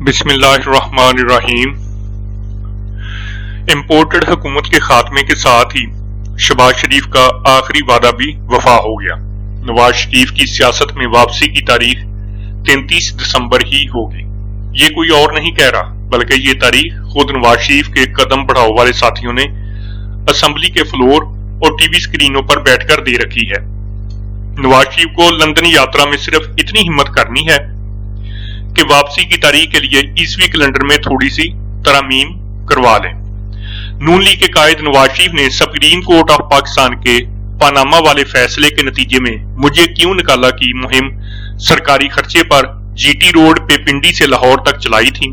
बिस्मिल्लाहिर्रहमानिर्रहीम। इम्पोर्टेड हुकूमत के खात्मे के साथ ही शहबाज शरीफ का आखिरी वादा भी वफा हो गया। नवाज शरीफ की सियासत में वापसी की तारीख 33 दिसंबर ही होगी। ये कोई और नहीं कह रहा, बल्कि ये तारीख खुद नवाज शरीफ के कदम बढ़ाओ वाले साथियों ने असेंबली के फ्लोर और टीवी स्क्रीनों पर बैठकर दे रखी है। नवाज शरीफ को लंदन यात्रा में सिर्फ इतनी हिम्मत करनी है कि वापसी की तारीख के लिए ईसवी कैलेंडर में थोड़ी सी तरमीम करवा लें। नून लीग के कायद नवाज शरीफ ने सुप्रीम कोर्ट ऑफ पाकिस्तान के पानामा वाले फैसले के नतीजे में मुझे क्यों निकाला की मुहिम सरकारी खर्चे पर जीटी रोड पे पिंडी से लाहौर तक चलाई थी।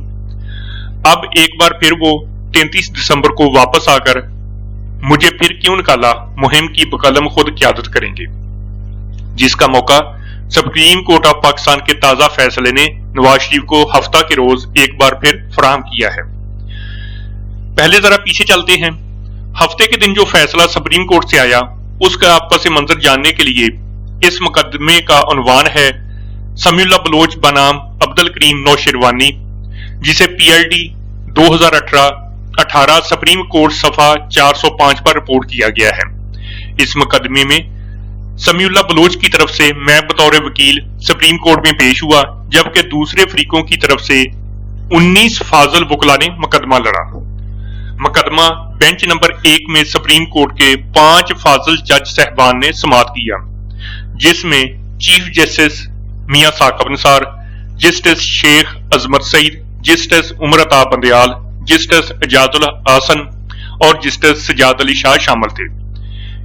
अब एक बार फिर वो 33 दिसंबर को वापस आकर मुझे फिर क्यों निकाला मुहिम की बकलम खुद क़यादत करेंगे, जिसका मौका सुप्रीम कोर्ट ऑफ पाकिस्तान के ताजा फैसले ने नवाज शरीफ को हफ्ता के रोज एक बार फिर फराहम किया है। पहले जरा पीछे चलते हैं। हफ्ते के दिन जो फैसला सुप्रीम कोर्ट से आया उसका आपस मंजर जानने के लिए इस मुकदमे का उन्वान है समीउल्लाह बलोच बनाम अब्दुल करीम नौशेरवानी, जिसे पीएलडी 2018 सुप्रीम कोर्ट सफा 405 पर रिपोर्ट किया गया है। इस मुकदमे में समीउल्लाह बलोच की तरफ से मैं बतौर वकील सुप्रीम कोर्ट में पेश हुआ, जबकि दूसरे फरीकों की तरफ से 19 फाजल वकला ने मुकदमा लड़ा। मुकदमा बेंच नंबर 1 में सुप्रीम कोर्ट के 5 फाजल जज साहबान ने समाअत किया, जिसमें चीफ जस्टिस मियां साकिब निसार, जस्टिस शेख अजमत सईद, जस्टिस उमर अता बंदयाल, जस्टिस एजाजुल हसन और जस्टिस सजाद अली शाह शामिल थे।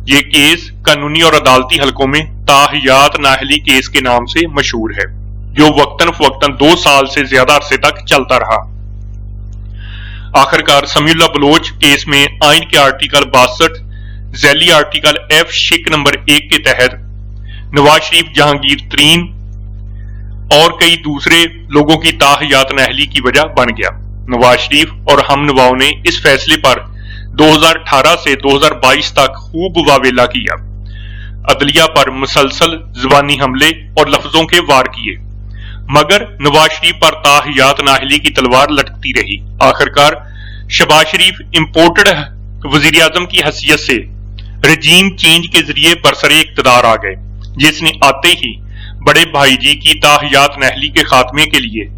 ये केस कानूनी और अदालती हलकों में ताहियात नाहली केस के नाम से मशहूर है, जो वक्तन फवक्तन 2 साल से ज्यादा अरसे तक चलता रहा। आखिरकार समीउल्लाह बलोच केस में आइन के आर्टिकल 62 झैली आर्टिकल F शिक नंबर 1 के तहत नवाज शरीफ, जहांगीर तरीन और कई दूसरे लोगों की ताहियात नाहली की वजह बन गया। नवाज शरीफ और हम नवाओं ने इस फैसले पर 2018 से 2022 तक खूब वावेला किया, अदलिया पर मुसलसल जुबानी हमले और लफ्जों के वार किए, मगर नवाज शरीफ पर ताहियात नाहली की तलवार लटकती रही। आखिरकार शहबाज शरीफ इम्पोर्टेड वजीर आजम की हैसियत से रजीम चेंज के जरिए बरसरे इक्तदार आ गए, जिसने आते ही बड़े भाई जी की ताहियात नाहली के खात्मे के लिए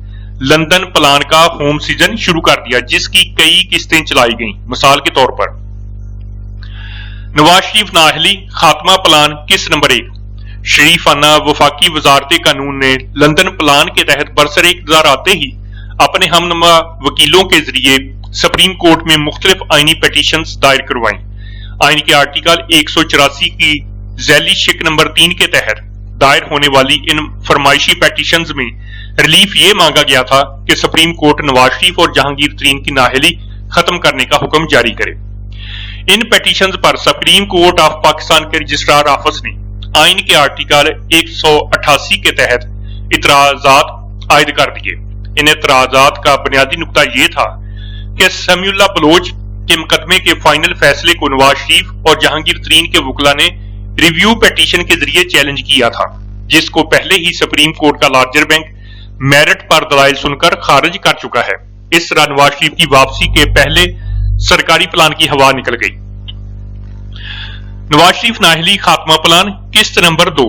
लंदन प्लान का होम सीजन शुरू कर दिया, जिसकी कई किस्तें चलाई गईं। मिसाल के तौर पर नवाज शरीफ नाहली खात्मा प्लान किस्त नंबर 1, शरीफाना वफाकी वजारत कानून ने लंदन प्लान के तहत बरसरे इक़्तिदार आते ही अपने हमनमा वकीलों के जरिए सुप्रीम कोर्ट में मुख्तलिफ आईनी पिटीशंस दायर करवाई। आइन के आर्टिकल 184 की झैली शिक नंबर 3 के तहत दायर होने वाली इन फरमाइशी पिटीशंस में रिलीफ ये मांगा गया था कि सुप्रीम कोर्ट नवाज शरीफ और जहांगीर तरीन की नाहली खत्म करने का हुक्म जारी करे। इन पिटीशंस पर सुप्रीम कोर्ट ऑफ पाकिस्तान के रजिस्ट्रार ऑफिस ने आइन के आर्टिकल 188 के तहत इतराजात आयद कर दिए। इन इतराजात का बुनियादी नुक्ता ये था कि समीउल्लाह बलोच के मुकदमे के फाइनल फैसले को नवाज शरीफ और जहांगीर तरीन के वकला ने रिव्यू पिटीशन के जरिए चैलेंज किया था, जिसको पहले ही सुप्रीम कोर्ट का लार्जर बैंक मेरिट पर दलाइल सुनकर खारिज कर चुका है। इस तरह नवाज शरीफ की वापसी के पहले सरकारी प्लान की हवा निकल गई। नवाज शरीफ नाहली खात्मा प्लान किस्त नंबर 2।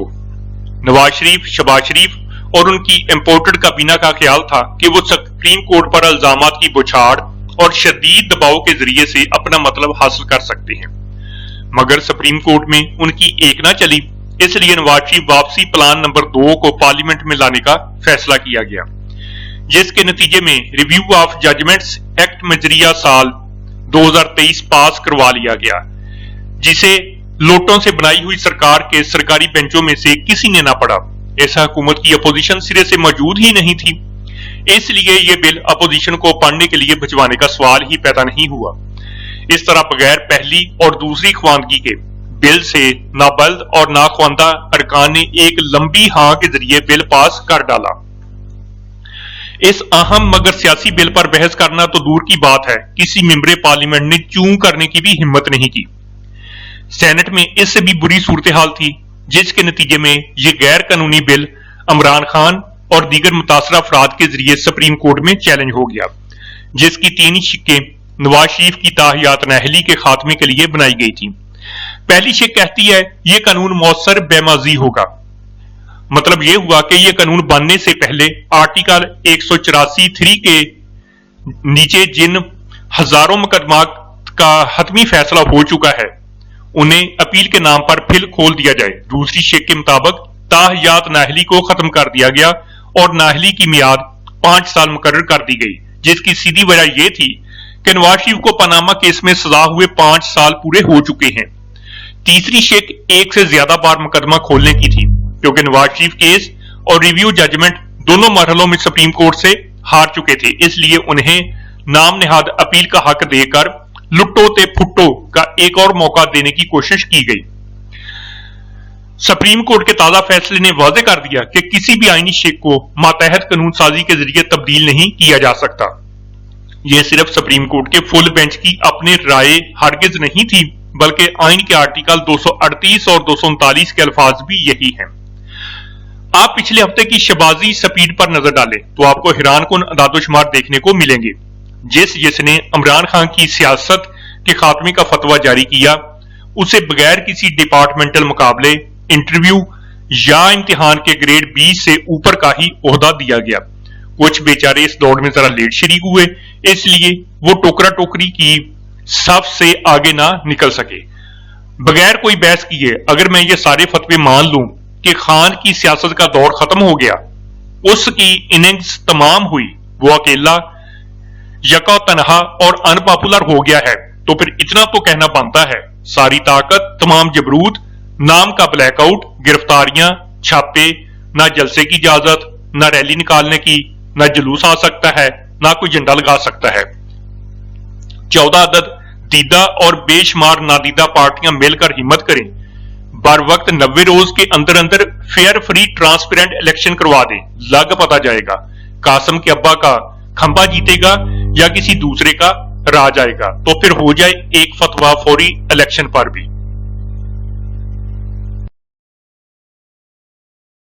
नवाज शरीफ, शहबाज शरीफ और उनकी इम्पोर्टेड काबीना का ख्याल था कि वो सुप्रीम कोर्ट पर इल्जामात की बौछार और शदीद दबाव के जरिए से अपना मतलब हासिल कर सकते हैं, मगर सुप्रीम कोर्ट में उनकी एक ना चली। इसलिए नवाज शरीफ वापसी प्लान नंबर 2 को पार्लियामेंट में लाने का फैसला किया गया, जिसके नतीजे में रिव्यू ऑफ जजमेंट्स एक्ट मजरिया साल 2023 पास करवा लिया गया, जिसे लोटों से बनाई हुई सरकार के सरकारी बेंचों में से किसी ने ना पढ़ा। ऐसा हुकूमत की अपोजिशन सिरे से मौजूद ही नहीं थी, इसलिए ये बिल अपोजिशन को पढ़ने के लिए भिजवाने का सवाल ही पैदा नहीं हुआ। इस तरह बगैर पहली और दूसरी ख्वानगी के बिल से नाबल्द और नाख्वानदा अरकान ने एक लंबी हाँ के जरिए बिल पास कर डाला। इस अहम मगर सियासी बिल पर बहस करना तो दूर की बात है, किसी मेंबर पार्लियामेंट ने चूं करने की भी हिम्मत नहीं की। सेनेट में इससे भी बुरी सूरत हाल थी, जिसके नतीजे में ये गैर कानूनी बिल इमरान खान और दीगर मुतासरा अफराद के जरिए सुप्रीम कोर्ट में चैलेंज हो गया, जिसकी 3 शिक्कें नवाज शरीफ की ताहियात नाअहली के खात्मे के लिए बनाई गई थी। पहली शिक कहती है यह कानून मौसर बेमाजी होगा। मतलब यह हुआ कि यह कानून बनने से पहले आर्टिकल 184(3) के नीचे जिन हजारों मुकदमात का हतमी फैसला हो चुका है उन्हें अपील के नाम पर फिर खोल दिया जाए। दूसरी शिक के मुताबिक ताहियात नाअहली को खत्म कर दिया गया और नाअहली की मियाद 5 साल मुकर्रर कर दी गई, जिसकी सीधी वजह यह थी कि नवाज शरीफ को पनामा केस में सजा हुए 5 साल पूरे हो चुके हैं। तीसरी शिक 1 से ज्यादा बार मुकदमा खोलने की थी, क्योंकि नवाज शरीफ केस और रिव्यू जजमेंट दोनों मरहलों में सुप्रीम कोर्ट से हार चुके थे, इसलिए उन्हें नाम नेहाद अपील का हक देकर लुट्टो ते फुट्टो का एक और मौका देने की कोशिश की गई। सुप्रीम कोर्ट के ताजा फैसले ने वाज़ेह कर दिया कि किसी भी आईनी शिक को मातहत कानून साजी के जरिए तब्दील नहीं किया जा सकता। यह सिर्फ सुप्रीम कोर्ट के फुल बेंच की अपनी राय हरगिज नहीं थी, बल्कि आइन के आर्टिकल 238 और 239 के अल्फाज भी यही हैं। आप पिछले हफ्ते की शबाजी स्पीड पर नजर डालें तो आपको हैरानकुन अदादोशुमार देखने को मिलेंगे। जिसने इमरान खान की सियासत के खात्मे का फतवा जारी किया उसे बगैर किसी डिपार्टमेंटल मुकाबले, इंटरव्यू या इम्तिहान के ग्रेड 20 से ऊपर का ही ओहदा दिया गया। कुछ बेचारे इस दौड़ में जरा लेट शरीक हुए, इसलिए वो टोकरा टोकरी की सफ से आगे ना निकल सके। बगैर कोई बहस किए अगर मैं ये सारे फतवे मान लूं कि खान की सियासत का दौर खत्म हो गया, उसकी इनिंग्स तमाम हुई, वो अकेला यका तनहा और अनपॉपुलर हो गया है, तो फिर इतना तो कहना बनता है सारी ताकत, तमाम जबरूत, नाम का ब्लैकआउट, गिरफ्तारियां, छापे, ना जलसे की इजाजत, ना रैली निकालने की, ना जुलूस आ सकता है, ना कोई झंडा लगा सकता है। 14 अदद दीदा और बेशुमार नादीदा पार्टियां मिलकर हिम्मत करें, बर वक्त 90 रोज के अंदर अंदर फेयर फ्री ट्रांसपेरेंट इलेक्शन करवा दें, लग पता जाएगा कासम के अब्बा का खंबा जीतेगा या किसी दूसरे का राज आएगा। तो फिर हो जाए एक फतवा फौरी इलेक्शन पर भी।